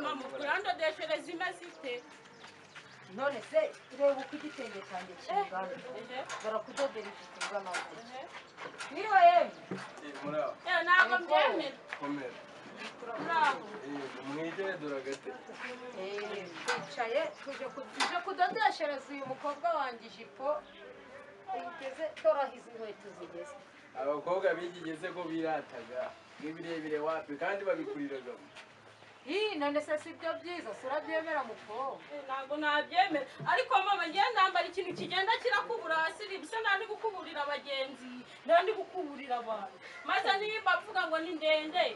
mama kurandodeshereza imeze ite none se reba uko igitenge cyanjye kingana barakudodera ifite ingana niba yemwe ntabwo mbyemera komera bravo mwigere doragate twicaye tuje kudodeshereza uyu mukobwa wanjye ijipo igeze torahize inkweto zigeze abakobwa bigigeze ko birataga n'ibirebire wapi kandi babikuriragamo none se si byo byiza surabyemera mukobwa ntabwo nabyemera ariko mama ngiye ndambara ikintu kigenda kirakubura hasi bisa nandi gukuburira abagenzi nandi gukuburira abantu maze niba avuga ngo ni ndende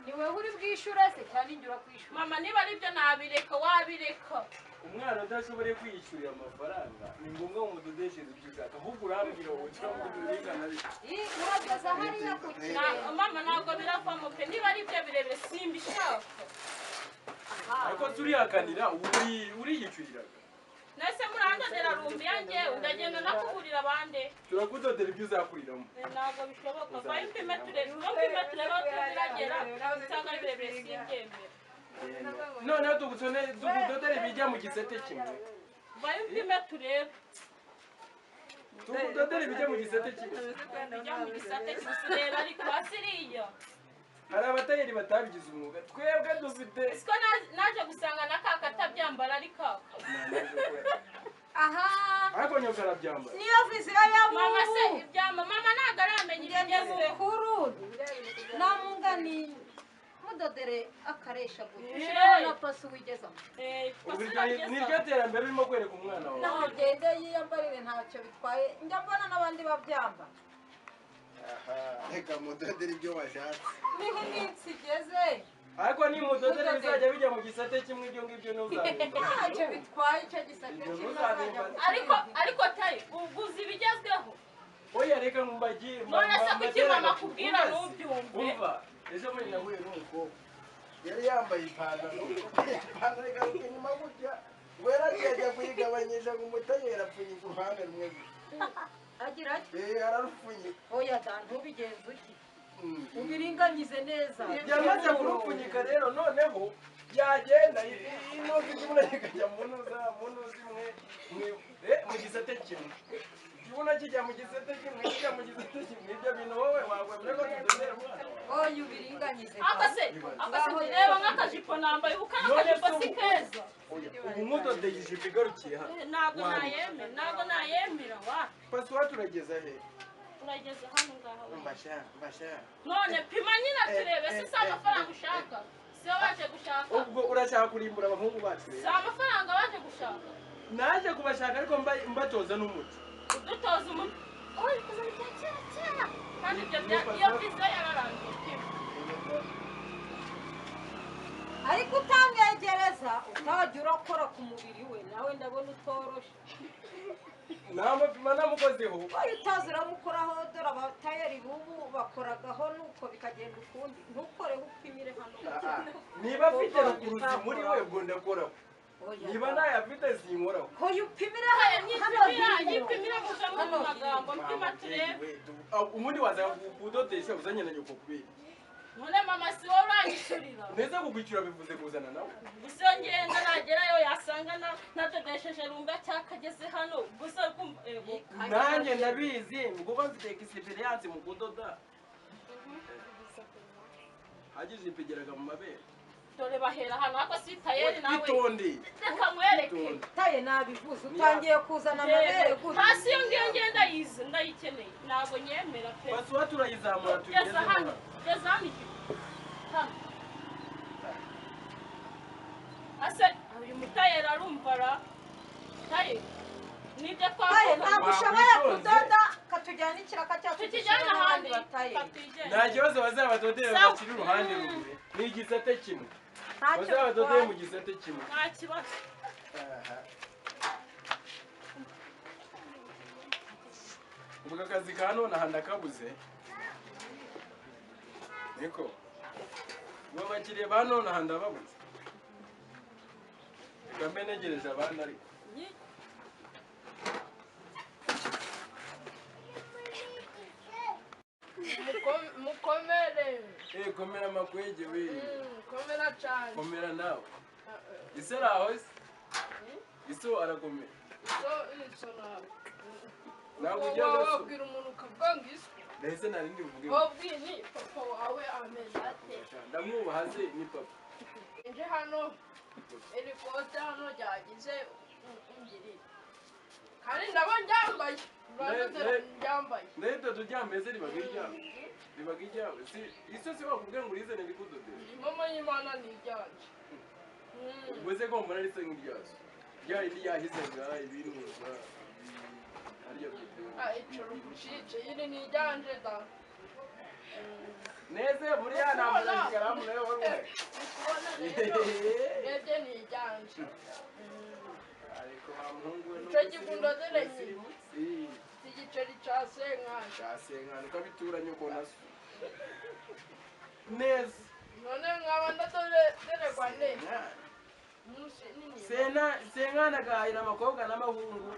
ni wewe uri bwishyure se cyane njye urakwishura mama niba ari byo nabireka wabireka umwana udashobora kwiyishyurira amafaranga ni ngombwa ngo mudodeshereze ibyo ushaka ahubwo urambwira wowe cyangwa udurikana urageza hariya ku kintu mama ntabwo biravamo pe niba ari byo birebire simbishaka ariko turihakanira uriyishyuriraga nese murandodera rumbi yanjyewe ndagenda nakuburira abandi turakudodera ibyo uzakuriramo ntabwo bishoboka vayo mpime turebe turebe aho turagera usanga ari birebire simbyemera noneho tugudodere ibijya mu gisete kimwe vayo mpime turebe tugudodere ibijya mu gisete kimwe bijya mu gisate kireba ariko hasi iriya hari abatayeri batabigize umwuga twebwe dufite siko naje gusanga na kaka atabyambara ari kaka aha ariko nyoka arabyambara niyo viziyo ya mama se ibyamba mama ntabwo aramenya ibigezweho kuru namungani mudodere akaresha gushiraho na pasi wigezamo niryo terambere urimo kwereka umwana wawe naho gende yiyambarire ntacyo bitwaye njya mbona n'abandi babyambara reka mudodere ibyo washatse niho iminsi igeze ariko nimudodere bizajya bijya mu gisate kimwe ibyo ngibyo ntuzabimba ntacyo bitwaye icyo gisate kimwe ariko tayi uguze ibigezweho oya reka mubagire none se kuki mama kubwira ntubyumve umva ejo muri nahuye n'umukobwa yari yambaye ipantaro igaruka inyuma gutya wera yajya kuyigabanyisha ngo umutayeri apfunyika uruhande rumwe agira ati ararupfunyika oya da ntubigenze uki ubiringanize neza yamaze kurupfunyika rero noneho yagenda inoze kimwe ikajya mu ntuzi imwe mu gisate kimwe ikibuno kijya mu gisate kimwe kijya mu gisate kimwe ibyo bintu wowe wagwemera ko tudodera umwana wawe oya ubiringanize akase reba nk'akajipo nambaye kuko akajipo si keza ubu mudodeye ijipo igarukiye hano ntabwo nayemera wa pasi wacu urageza he urageze hano ngaho mbasha none pima nyine turebe si amafaranga ushaka si yo waje gushaka ubwo urashaka kurimbura abahungu bacu si amafaranga waje gushaka naje kubashaka ariko mbatoza n'umuco udutoza umuco oya kuza mu kera kandi ibyo iyo viziyo yararangiye ariko utamwegereza utajya urakora ku mubiri we nawe ndabona utoroshe namupima namukozeho oya utazi uramukoraho dore abatayeri bubu bakoragaho nuko bikagenda ukundi ntukoreho upimire hano niba afite rukuruzi muri we ubwo ndakoraho niba ntayafite sinkoraho oya upimire yipimira muvemo mu magambo mpima turebe ubundi waza kudodesha uzanye na nyoko kubera none mama si wowe uranyishyurira ndetse kukwishyura bivuze kuzana nawe gusa iyo ngenda nagerayo yasanga natodesheje rumba cyakageze hano gusa nanjye ndabizi kuko mfite experience mu kudoda hagize ipigeraga mu mabere dore bahera hano ariko si tayeri nawe itonde reka mwereke taye nabivuze utangiye kuzana amabere gutya hasi iyo ngiyo ngenda yize ndayikeneye ntabwo nyemera pe basi wa turayizamura tugeze hano tugeze hano hano ase uyu mutayeri arumva ra tayeri nibyo taye twavuga ntabwo ushoboye kudoda katujyana ikiraka cyacu tukijyana ahandi nta kibazo bazabadodera bakiri uruhande rumwe ni igisate kimwe bazabadodeye mu gisate kimwe nta kibazo ubwo akazi ka none aha ndakabuze niko ubu abakiriya ba none aha ndababuze reka mbe ntegereje abandi ariko mukomere komera makwege we. Komera cyane. Komera nawe. Ise raho se? Iso arakomera. Iso nawe. Ntabwo ujya gaso. Wabwira umuntu ukavuga ngo iso. Nahise narindi uvuge. Wabwiye ni papa wawe ameze ate? Ndamwubaha se ni papa. Nje hano iri kote hano ryagize ingiri. Kandi ndaba njyambaye. Njyambaye. Ndahita turyambaye se ribaga iryawe. Ribaga iryawe. Iso se wakubwiye ngo urizane ndikudodera. Mama y'Imana ni iryanje. Ubwo se ko mbona risa nk'iryazo. Ryari ryahise ngaha ibiruza. Icoro gucice iri ni iryanje da. Neze muri ya ntambara zigaramu nayo wowe. Neze ni iryanje. Ariko bamuhungu we Ico gikundodere nyine. Igiceri ca senkani. Ca senkani ukabituranye uko naso. Neza. None nkaba ndadoreregwa ne. Senkani agahira amakobwa n'amahungu.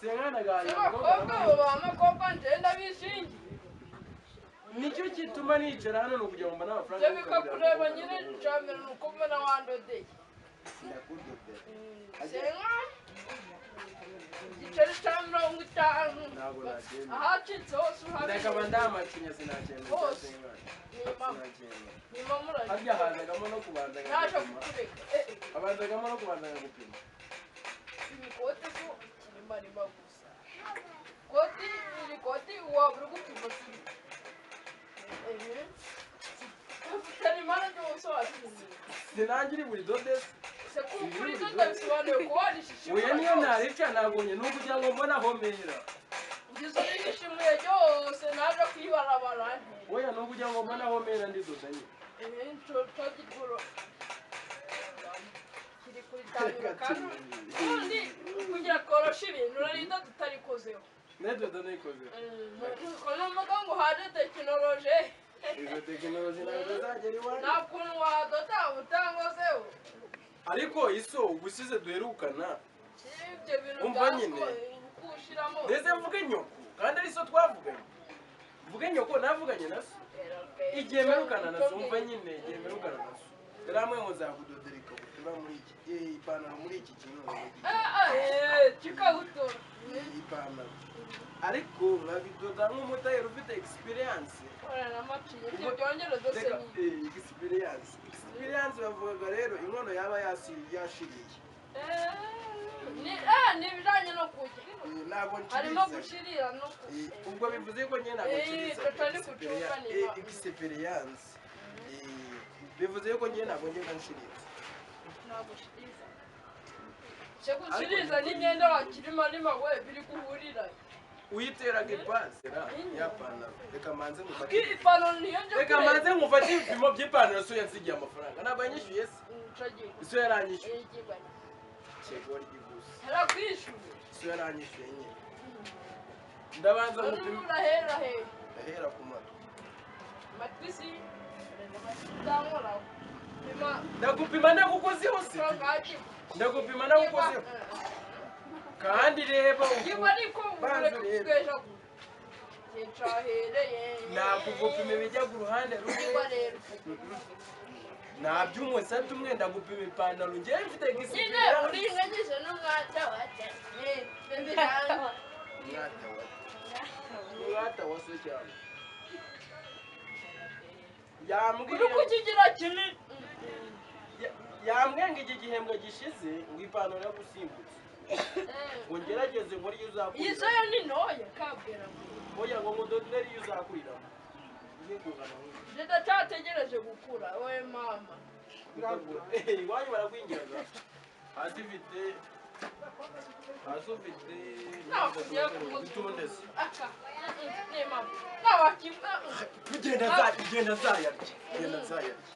Senkani agahira abakobwa amakobwa ngenda bishingiye. Nicyo gituma nicara hano nukugira ngo mbone amafaranga. Ibyo bikakureba nyine ncamira nuko mbona wandodeye. Ndakudodera. Senkani igiceri ca 50. Ntabwo nagenda. Ahacitse hose uhabona. Ndakaba ndamacinya sinagenda. Hose. Sinagenda. Nima muraje. Harya hazagamo no kubanza Naje kukureka. abanzagamo no kubanza gupima. Ibikote ko kirima gusa. Koti iri koti wabura gupima siri. Ufitanye imana ryose wasinye. Sinangiri buri dodesi. Se kuri dodo bisobanuye ko warishishe. Oya niyo narica nabonye nuko kugira ngo mbona homera. Ngizo n'ishimwe ryose naje kwibarabara. Oya nuko kugira ngo mbona homera ndi dodanye. Nco gikoro. Kiri kuri tangira kandi undi kugira korosha ibintu narinda tutarikozeho. Nedoda nikoze. Kono magango hade tekinoloje. Izo tekinoloji nazo zagera iwacu. Nakuntu wadoda utangozeho. Ariko iso ubusize duherukana. Ibyo bintu Umva nyine. kushiramo. Ndetse mvuge nyoko kandi ari so twavuganye. Mvuge nyoko navuganye naso. Igihe merukana naso umva nyine igihe merukana naso. Ramwe ngo zakudodera ikabutura muri iki ipantaro muri iki kintu. Chikabutura. Ipantaro. Ariko nkabidoda nk'umutayeri ufite experience. Ora maciye ibyo byongera dose ni. Experience bavuga rero inkono yaba yashiriye. Ni bijanye no kujya. Ntabwo nshiriza. Harimo gushirira no kujya. Ubwo bivuze ko nyine ntabwo nshiriza. Totali kuchunga ni. Experience. Bivuze ko nyine ntabwo njye nshiriza. Ntabwo shiriza. Shekushiriza ni myenda wakirima lima we biri kuhurira. Uyiteraga ipasi yapantaro. Reka manze ngufate. Ipantaro niyo nje. Reka manze ngufate ibipimo by'ipantaro so yansigiye amafaranga. Ntabwo yanyishyuye se. Iso yaranyishyuye. Chego ryigusa. Harakwishyuye. Iso yaranyishyuye nyine. Ndabanza ngupima. Ndahera ku matwi. Matwisi. Ndamora. Ndagupima ndagukozeho se. Ndagupima ndagukozeho. Kandi reba uko ariko urekeje Yechahereye. Nakugupima ibijya ku ruhande rumwe. Nabyumwe satu umwe ndagupima ipantaro ngiye mfite gisibira. Nyine uringanyije n'umwata wate. Mbiranga. Mwata wase cyane. Yambwiye. Uri kukigira kini. Yambwiye ngo iki gihembwe gishize ngo ipantaro yagusimbutse. Ngo ngerageze muri uzakurira. Izo yo ni ntoya kabwera. Oya ngo mudodere uzakurira. Ndategereje gukura we mama. Iwanyu barakwingiraga. Hasi ufite nakugiye kumutondeza. Aka. Ni mama. Nawakimba. Genda zayarya.